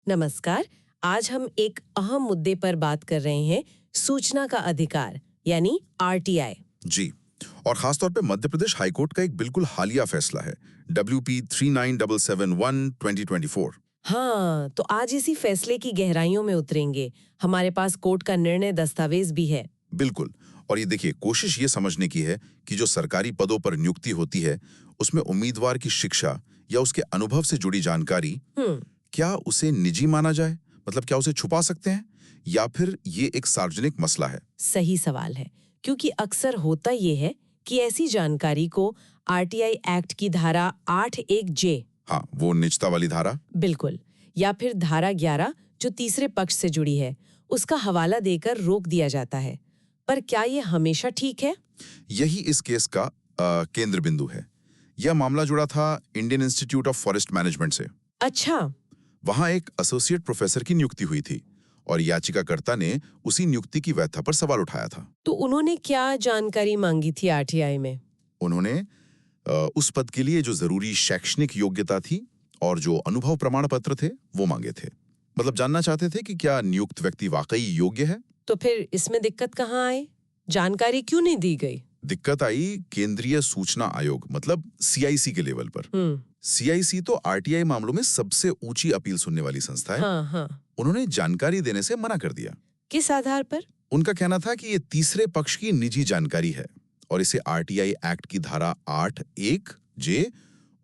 नमस्कार। आज हम एक अहम मुद्दे पर बात कर रहे हैं, सूचना का अधिकार यानी आरटीआई। जी। और खासतौर पे मध्य प्रदेश हाईकोर्ट का एक बिल्कुल हालिया फैसला है, WP 39771/2024। हाँ, तो आज इसी फैसले की गहराइयों में उतरेंगे। हमारे पास कोर्ट का निर्णय दस्तावेज भी है। बिल्कुल। और ये देखिए, कोशिश ये समझने की है कि जो सरकारी पदों पर नियुक्ति होती है, उसमें उम्मीदवार की शिक्षा या उसके अनुभव से जुड़ी जानकारी, क्या उसे निजी माना जाए? मतलब क्या उसे छुपा सकते हैं, या फिर ये एक सार्वजनिक मसला है? सही सवाल है, क्योंकि अक्सर होता ये है कि ऐसी जानकारी को आरटीआई एक्ट की धारा 8(1)(j, हाँ, वो निजता वाली धारा। बिल्कुल, या फिर धारा 11 जो तीसरे पक्ष से जुड़ी है, उसका हवाला देकर रोक दिया जाता है। पर क्या ये हमेशा ठीक है? यही इस केस का केंद्र बिंदु है। यह मामला जुड़ा था Indian institute of forest management से। अच्छा। वहां एक एसोसिएट प्रोफेसर की नियुक्ति हुई थी और याचिकाकर्ता ने उसी नियुक्ति की वैधता पर सवाल उठाया था। तो उन्होंने क्या जानकारी मांगी थी आरटीआई में? उन्होंने उस पद के लिए जो जरूरी शैक्षणिक योग्यता थी और जो अनुभव प्रमाण पत्र थे वो मांगे थे। मतलब जानना चाहते थे कि क्या नियुक्त व्यक्ति वाकई योग्य है। तो फिर इसमें दिक्कत कहाँ आई? जानकारी क्यों नहीं दी गई? दिक्कत आई केंद्रीय सूचना आयोग मतलब CIC के लेवल पर। CIC तो आरटीआई मामलों में सबसे ऊंची अपील सुनने वाली संस्था है। हाँ। उन्होंने जानकारी देने से मना कर दिया। किस आधार पर? उनका कहना था कि ये तीसरे पक्ष की निजी जानकारी है और इसे आरटीआई एक्ट की धारा 8(1)(j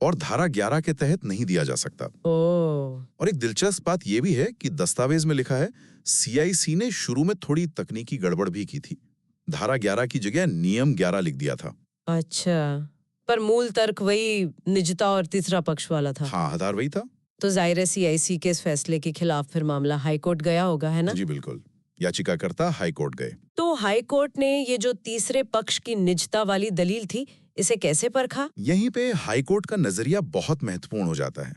और धारा 11 के तहत नहीं दिया जा सकता। और एक दिलचस्प बात यह भी है कि दस्तावेज में लिखा है CIC ने शुरू में थोड़ी तकनीकी गड़बड़ भी की थी। धारा 11 की जगह नियम 11 लिख दिया था। अच्छा, पर मूल तर्क वही निजता और तीसरा पक्ष वाला था। हाँ, आधार वही था। तो जाहिर है CIC के इस फैसले के खिलाफ फिर मामला हाईकोर्ट गया होगा, है ना? जी बिल्कुल। याचिकाकर्ता हाईकोर्ट गए। तो हाईकोर्ट ने ये जो तीसरे पक्ष की निजता वाली दलील थी, इसे कैसे परखा? यहीं पे हाईकोर्ट का नजरिया बहुत महत्वपूर्ण हो जाता है।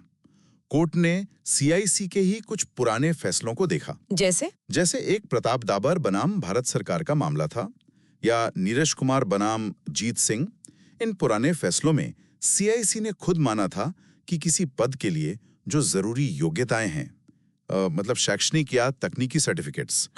कोर्ट ने CIC के ही कुछ पुराने फैसलों को देखा। जैसे एक प्रताप दाबर बनाम भारत सरकार का मामला था, या नीरज कुमार बनाम जीत सिंह। इन पुराने फैसलों में CIC ने खुद माना था कि किसी पद के लिए जो जरूरी योग्यताएं हैं, मतलब शैक्षणिक या तकनीकी सर्टिफिकेट्स,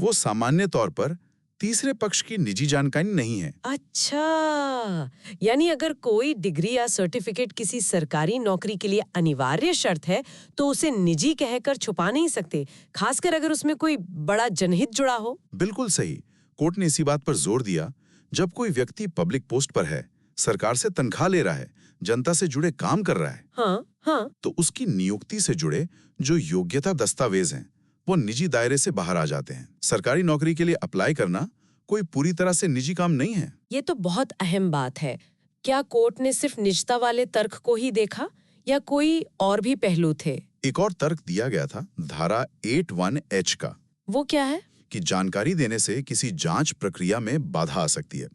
वो सामान्य तौर पर तीसरे पक्ष की निजी जानकारी नहीं है। अच्छा, यानी अगर कोई डिग्री या सर्टिफिकेट किसी सरकारी नौकरी के लिए अनिवार्य शर्त है, तो उसे निजी कहकर छुपा नहीं सकते, खासकर अगर उसमें कोई बड़ा जनहित जुड़ा हो। बिल्कुल सही। कोर्ट ने इसी बात पर जोर दिया, जब कोई व्यक्ति पब्लिक पोस्ट पर है, सरकार से तनख्वाह ले रहा है, जनता से जुड़े काम कर रहा है, हाँ। तो उसकी नियुक्ति से जुड़े जो योग्यता दस्तावेज हैं, वो निजी दायरे से बाहर आ जाते हैं। सरकारी नौकरी के लिए अप्लाई करना कोई पूरी तरह से निजी काम नहीं है। ये तो बहुत अहम बात है। क्या कोर्ट ने सिर्फ निजता वाले तर्क को ही देखा या कोई और भी पहलू थे? एक और तर्क दिया गया था, धारा 8(1)(h) का। वो क्या है? कि जानकारी देने से किसी जांच प्रक्रिया में बाधा आ सकती है।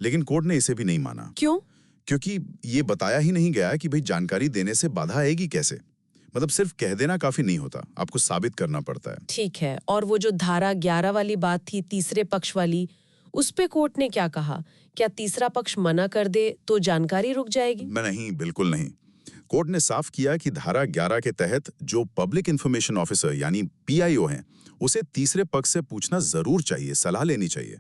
लेकिन कोर्ट ने इसे भी नहीं माना। क्यों? क्योंकि ये बताया ही नहीं गया कि भाई जानकारी देने से बाधा आएगी कैसे। मतलब सिर्फ कह देना काफी नहीं होता, आपको साबित करना पड़ता है। ठीक है, और वो जो धारा 11 वाली बात थी, तीसरे पक्ष वाली, उस पे कोर्ट ने क्या कहा? क्या तीसरा पक्ष मना कर दे तो जानकारी रुक जाएगी? नहीं, बिल्कुल नहीं। कोर्ट ने साफ किया कि धारा 11 के तहत जो पब्लिक इंफॉर्मेशन ऑफिसर यानी PIO हैं, उसे तीसरे पक्ष से पूछना जरूर चाहिए, सलाह लेनी चाहिए।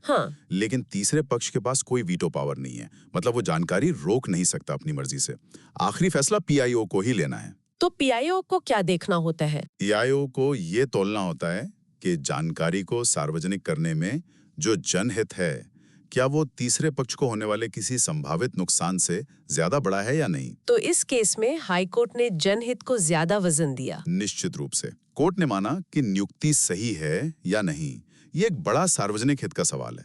लेकिन तीसरे पक्ष के पास कोई वीटो पावर नहीं है, मतलब वो जानकारी रोक नहीं सकता अपनी मर्जी से। आखिरी फैसला PIO को ही लेना है। तो PIO को क्या देखना होता है? PIO को ये तौलना होता है कि जानकारी को सार्वजनिक करने में जो जनहित है, क्या वो तीसरे पक्ष को होने वाले किसी संभावित नुकसान से ज्यादा बड़ा है या नहीं। तो इस केस में हाईकोर्ट ने जनहित को ज्यादा वजन दिया। निश्चित रूप से कोर्ट ने माना कि नियुक्ति सही है या नहीं, ये एक बड़ा सार्वजनिक हित का सवाल है,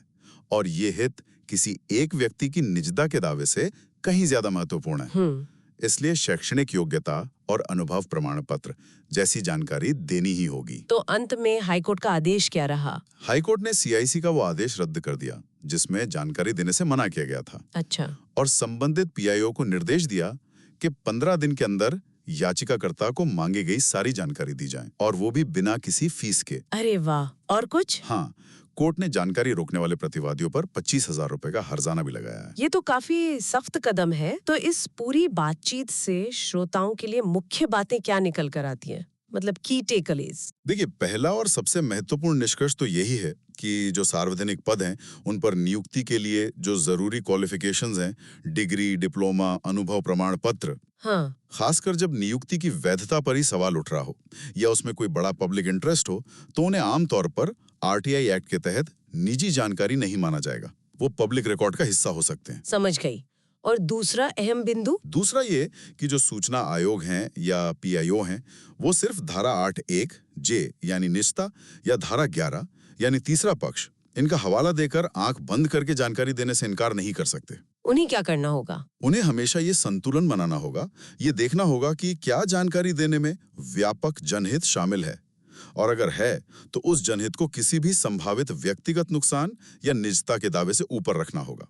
और ये हित किसी एक व्यक्ति की निजता के दावे से कहीं ज्यादा महत्वपूर्ण है। इसलिए शैक्षणिक योग्यता और अनुभव प्रमाण पत्र जैसी जानकारी देनी ही होगी। तो अंत में हाईकोर्ट का आदेश क्या रहा? हाईकोर्ट ने CIC का वो आदेश रद्द कर दिया जिसमें जानकारी देने से मना किया गया था। अच्छा। और संबंधित PIO को निर्देश दिया कि 15 दिन के अंदर याचिकाकर्ता को मांगी गई सारी जानकारी दी जाए, और वो भी बिना किसी फीस के। अरे वाह, और कुछ? हाँ, कोर्ट ने जानकारी रोकने वाले प्रतिवादियों पर 25,000 रुपए का हर्जाना भी लगाया है। ये तो काफी सख्त कदम है। तो इस पूरी बातचीत से श्रोताओं के लिए मुख्य बातें क्या निकल कर आती हैं? मतलब की टेकअवेज? देखिए, पहला और सबसे महत्वपूर्ण निष्कर्ष तो यही है कि जो सार्वजनिक पद हैं, उन पर नियुक्ति के लिए जो जरूरी क्वालिफिकेशंस हैं, डिग्री, डिप्लोमा, अनुभव प्रमाण पत्र, हाँ। खासकर जब नियुक्ति की वैधता पर ही सवाल उठ रहा हो या उसमें कोई बड़ा पब्लिक इंटरेस्ट हो, तो उन्हें आमतौर पर आरटीआई एक्ट के तहत निजी जानकारी नहीं माना जाएगा। वो पब्लिक रिकॉर्ड का हिस्सा हो सकते हैं। समझ गई। और दूसरा अहम बिंदु? दूसरा ये कि जो सूचना आयोग हैं या पीआईओ हैं, वो सिर्फ धारा 8(1) जे यानी निजता या धारा 11 यानी तीसरा पक्ष, इनका हवाला देकर आंख बंद करके जानकारी देने से इनकार नहीं कर सकते। उन्हें क्या करना होगा? उन्हें हमेशा ये संतुलन बनाना होगा। ये देखना होगा कि क्या जानकारी देने में व्यापक जनहित शामिल है, और अगर है तो उस जनहित को किसी भी संभावित व्यक्तिगत नुकसान या निजता के दावे से ऊपर रखना होगा।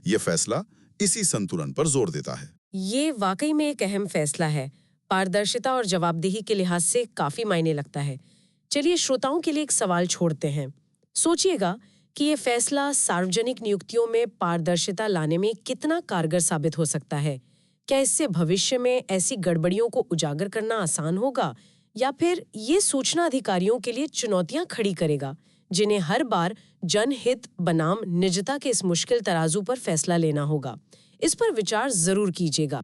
ये फैसला इसी संतुलन पर जोर देता है। ये वाकई में एक अहम फैसला है। पारदर्शिता और जवाबदेही के लिहाज से काफी मायने लगता है। चलिए श्रोताओं के लिए एक सवाल छोड़ते हैं। सोचिएगा कि ये फैसला सार्वजनिक नियुक्तियों में पारदर्शिता लाने में कितना कारगर साबित हो सकता है। क्या इससे भविष्य में ऐसी गड़बड़ियों को उजागर करना आसान होगा, या फिर ये सूचना अधिकारियों के लिए चुनौतियां खड़ी करेगा, जिन्हें हर बार जनहित बनाम निजता के इस मुश्किल तराजू पर फैसला लेना होगा? इस पर विचार जरूर कीजिएगा।